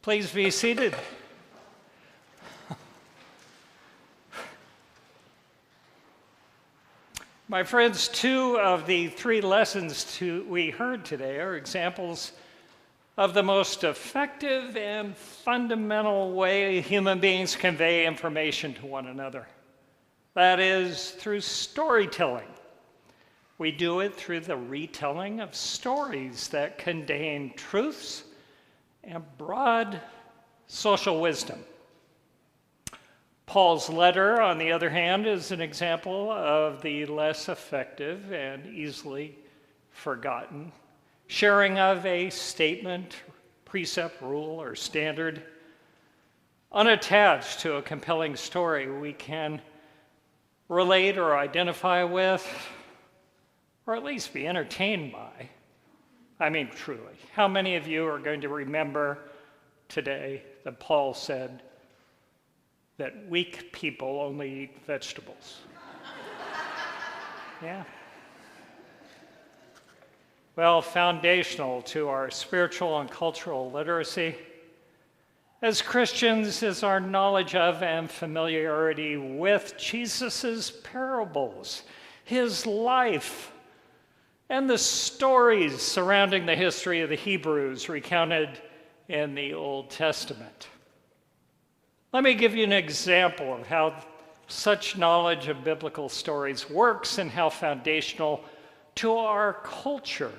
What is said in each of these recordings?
Please be seated. My friends, two of the three lessons we heard today are examples of the most effective and fundamental way human beings convey information to one another. That is through storytelling. We do it through the retelling of stories that contain truths and broad social wisdom. Paul's letter, on the other hand, is an example of the less effective and easily forgotten sharing of a statement, precept, rule, or standard unattached to a compelling story we can relate or identify with, or at least be entertained by. I mean, truly, how many of you are going to remember today that Paul said that weak people only eat vegetables? Yeah. Well, foundational to our spiritual and cultural literacy as Christians is our knowledge of and familiarity with Jesus' parables, his life, and the stories surrounding the history of the Hebrews recounted in the Old Testament. Let me give you an example of how such knowledge of biblical stories works and how foundational to our culture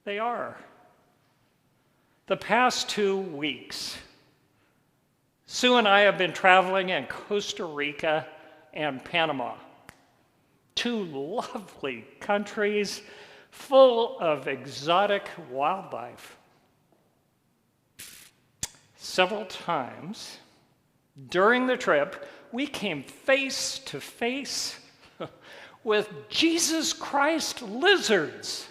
they are. The past 2 weeks, Sue and I have been traveling in Costa Rica and Panama, two lovely countries full of exotic wildlife. Several times during the trip, we came face to face with Jesus Christ lizards,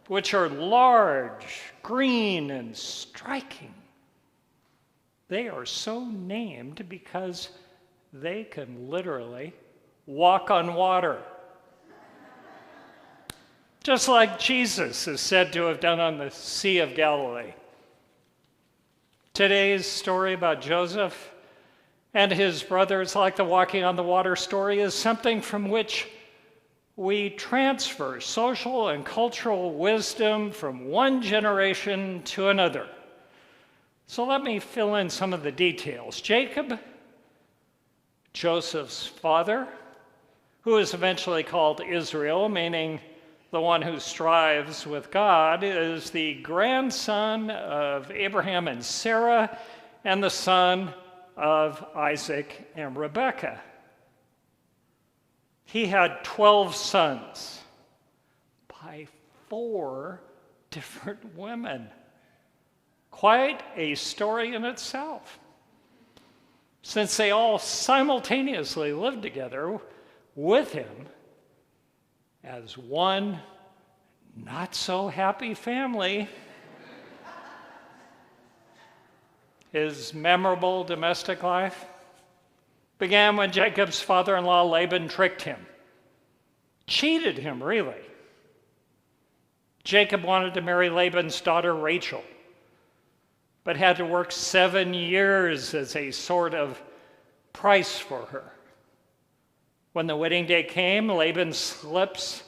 which are large, green, and striking. They are so named because they can literally walk on water, just like Jesus is said to have done on the Sea of Galilee. Today's story about Joseph and his brothers, like the walking on the water story, is something from which we transfer social and cultural wisdom from one generation to another. So let me fill in some of the details. Jacob, Joseph's father, who is eventually called Israel, meaning the one who strives with God, is the grandson of Abraham and Sarah and the son of Isaac and Rebekah. He had 12 sons by 4 different women. Quite a story in itself, since they all simultaneously lived together with him as one not-so-happy family. His memorable domestic life began when Jacob's father-in-law Laban tricked him, cheated him, really. Jacob wanted to marry Laban's daughter Rachel, but had to work 7 years as a sort of price for her. When the wedding day came, Laban slips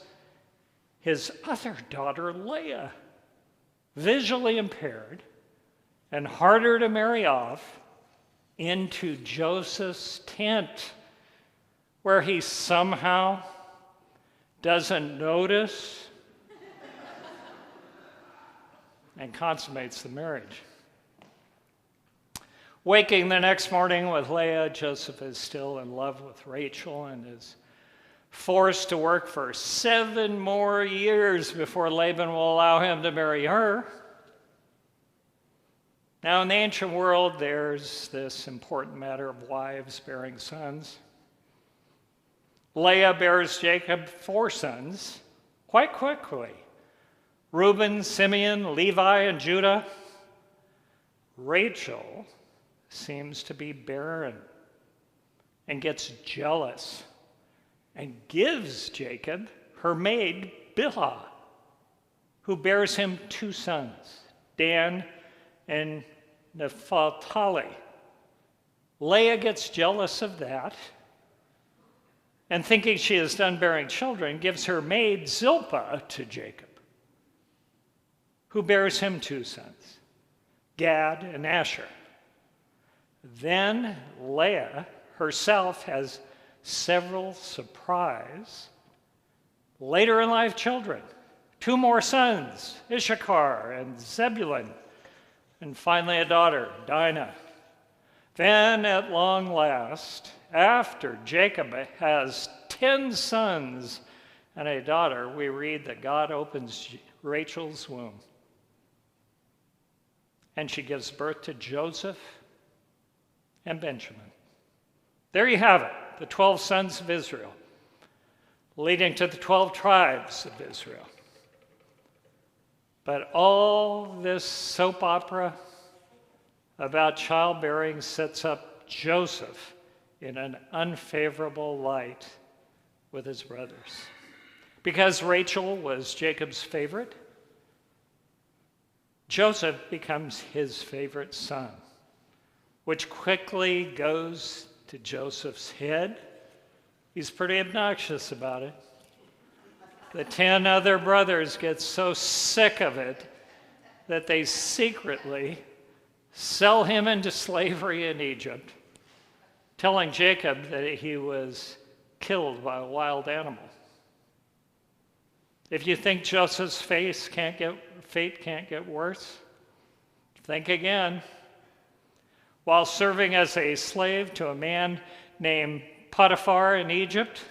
his other daughter, Leah, visually impaired and harder to marry off, into Joseph's tent, where he somehow doesn't notice and consummates the marriage. Waking the next morning with Leah, Joseph is still in love with Rachel and is forced to work for 7 more years before Laban will allow him to marry her. Now, in the ancient world, there's this important matter of wives bearing sons. Leah bears Jacob 4 sons quite quickly: Reuben, Simeon, Levi, and Judah. Rachel seems to be barren and gets jealous and gives Jacob her maid Bilhah, who bears him 2 sons, Dan, and Naphtali. Leah gets jealous of that, and thinking she is done bearing children, gives her maid Zilpah to Jacob, who bears him 2 sons, Gad and Asher. Then Leah herself has several surprise later in life children, 2 more sons, Issachar and Zebulun, and finally a daughter, Dinah. Then at long last, after Jacob has 10 sons and a daughter, we read that God opens Rachel's womb. And she gives birth to Joseph and Benjamin. There you have it, the 12 sons of Israel, leading to the 12 tribes of Israel. But all this soap opera about childbearing sets up Joseph in an unfavorable light with his brothers. Because Rachel was Jacob's favorite, Joseph becomes his favorite son, which quickly goes to Joseph's head. He's pretty obnoxious about it. The 10 other brothers get so sick of it that they secretly sell him into slavery in Egypt, telling Jacob that he was killed by a wild animal. If you think Joseph's fate can't get worse, think again. While serving as a slave to a man named Potiphar in Egypt,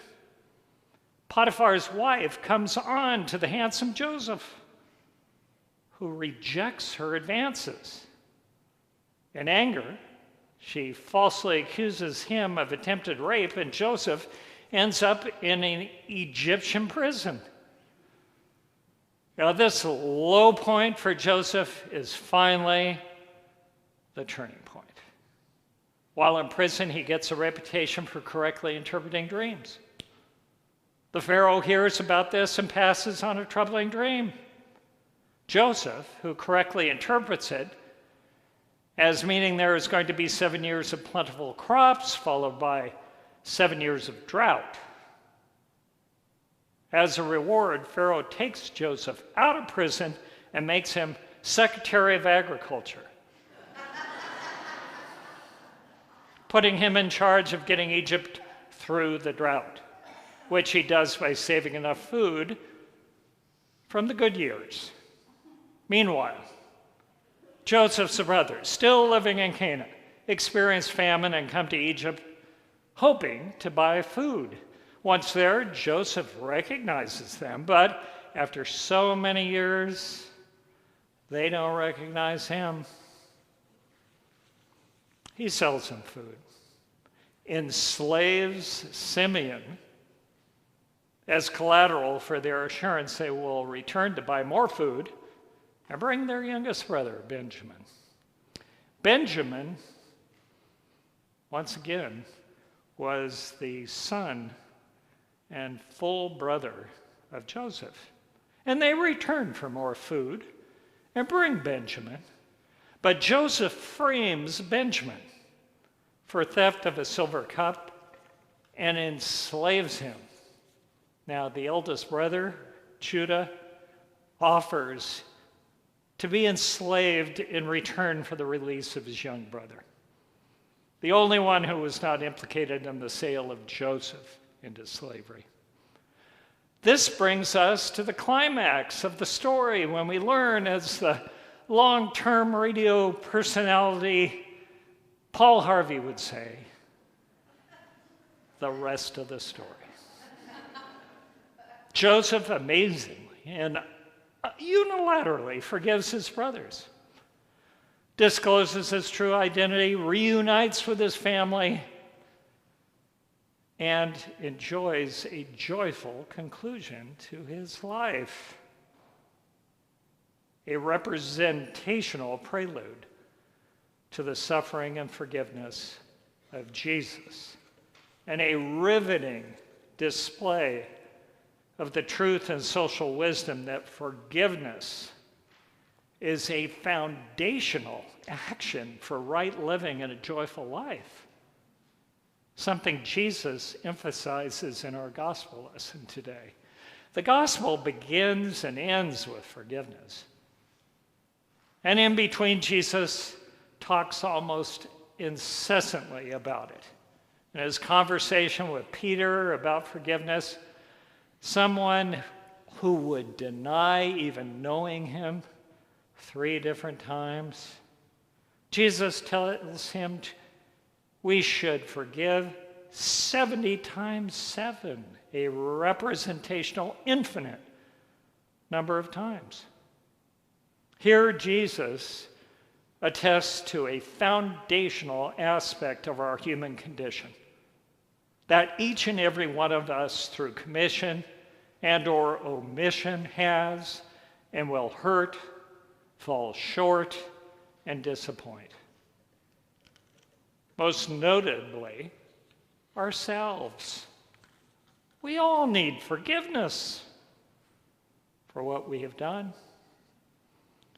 Potiphar's wife comes on to the handsome Joseph, who rejects her advances. In anger, she falsely accuses him of attempted rape, and Joseph ends up in an Egyptian prison. Now, this low point for Joseph is finally the turning point. While in prison, he gets a reputation for correctly interpreting dreams. The Pharaoh hears about this and passes on a troubling dream. Joseph, who correctly interprets it as meaning there is going to be 7 years of plentiful crops, followed by 7 years of drought. As a reward, Pharaoh takes Joseph out of prison and makes him Secretary of Agriculture, putting him in charge of getting Egypt through the drought, which he does by saving enough food from the good years. Meanwhile, Joseph's brothers, still living in Canaan, experience famine and come to Egypt hoping to buy food. Once there, Joseph recognizes them, but after so many years, they don't recognize him. He sells them food, enslaves Simeon as collateral for their assurance they will return to buy more food, and bring their youngest brother, Benjamin. Benjamin, once again, was the son and full brother of Joseph. And they return for more food and bring Benjamin. But Joseph frames Benjamin for theft of a silver cup and enslaves him. Now, the eldest brother, Judah, offers to be enslaved in return for the release of his young brother, the only one who was not implicated in the sale of Joseph into slavery. This brings us to the climax of the story when we learn, as the long-term radio personality Paul Harvey would say, the rest of the story. Joseph, amazingly and unilaterally forgives his brothers, discloses his true identity, reunites with his family, and enjoys a joyful conclusion to his life. A representational prelude to the suffering and forgiveness of Jesus, and a riveting display of the truth and social wisdom that forgiveness is a foundational action for right living and a joyful life. Something Jesus emphasizes in our gospel lesson today. The gospel begins and ends with forgiveness. And in between, Jesus talks almost incessantly about it. In his conversation with Peter about forgiveness, someone who would deny even knowing him 3 different times, Jesus tells him we should forgive 70 times 7, a representational infinite number of times. Here, Jesus attests to a foundational aspect of our human condition, that each and every one of us, through commission and or omission, has and will hurt, fall short, and disappoint. Most notably, ourselves. We all need forgiveness for what we have done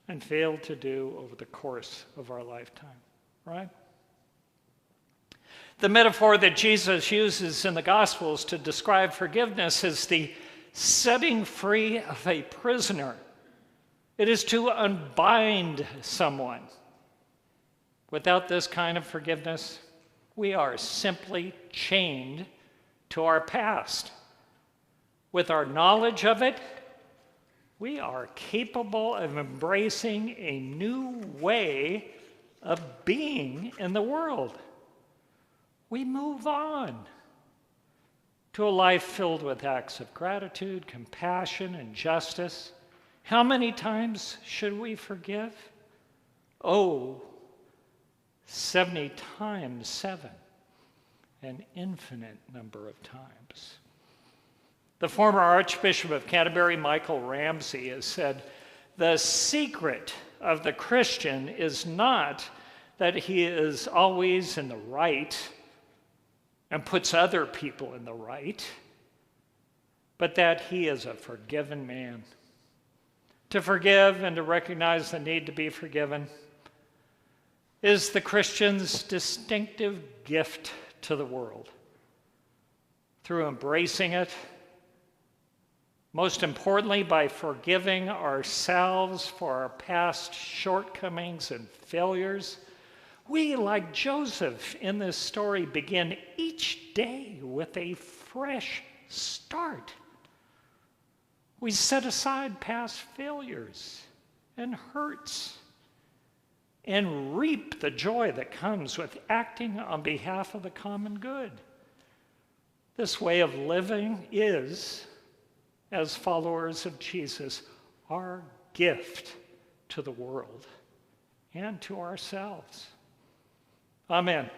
and failed to do over the course of our lifetime, right? The metaphor that Jesus uses in the Gospels to describe forgiveness is the setting free of a prisoner. It is to unbind someone. Without this kind of forgiveness, we are simply chained to our past. With our knowledge of it, we are capable of embracing a new way of being in the world. We move on to a life filled with acts of gratitude, compassion, and justice. How many times should we forgive? 70 times 7, an infinite number of times. The former Archbishop of Canterbury, Michael Ramsey, has said, the secret of the Christian is not that he is always in the right and puts other people in the right, but that he is a forgiven man. To forgive and to recognize the need to be forgiven is the Christian's distinctive gift to the world. Through embracing it, most importantly, by forgiving ourselves for our past shortcomings and failures, we, like Joseph in this story, begin each day with a fresh start. We set aside past failures and hurts and reap the joy that comes with acting on behalf of the common good. This way of living is, as followers of Jesus, our gift to the world and to ourselves. Amen.